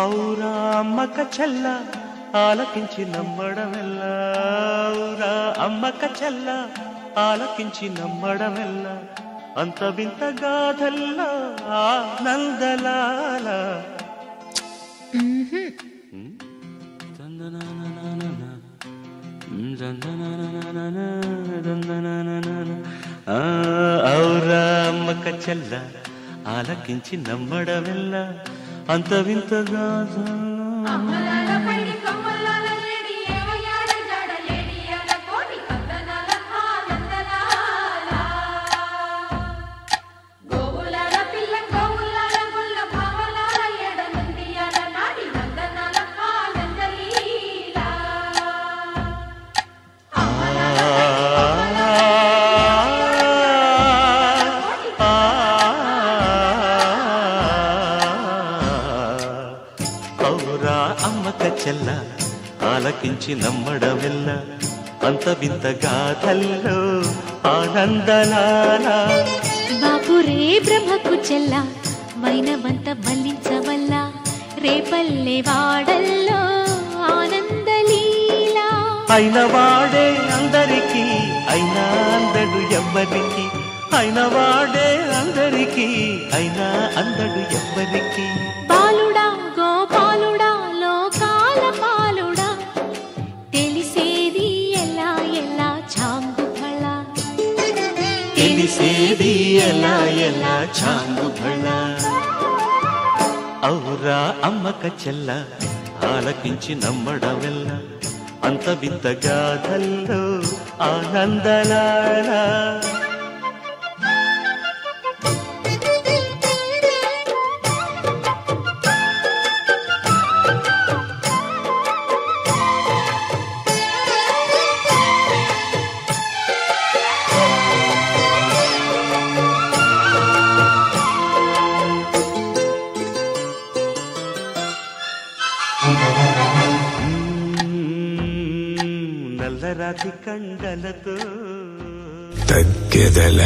ఔరా అమ్మక చెల్ల ఆలకించి నమ్మడమెల్లా, ఔరా అమ్మక చెల్ల ఆలకించి నమ్మడమెల్లా, అంత వింత గాథల్లా ఆనందలాల. ఔరా అమ్మక చెల్ల ఆలకించి నమ్మడమెల్లా, అంత వింత గాథల్లా. ఔరా అమ్మక చెల్ల ఆలకించి నమ్మడమెల్లా, అంత వింత గాథల్లో ఆనందలాల. బాపురే బ్రహ్మకు చెల్ల వైనవంత మల్లించవల్ల, రేపల్లె వాడల్లో ఆనందలీలా. అయిన వాడే అందరికీ అయినా అందడు ఎవ్వరికి, అయిన వాడే అందరికీ అయినా అందడు ఎవ్వరికి. బాలుడా గోపాలుడా లోకాల పాలుడా, తెలిసేది ఎలా ఎలా చాంగుఫళ, తెలిసేది ఎలా ఎలా చాంగుఫళ. ఔరా అమ్మక చెల్ల ఆలకించి నమ్మడమెల్లా, అంత వింత గాథల్లో ఆనందలాల. నల్లరాతి కండలతో తగ్గెదల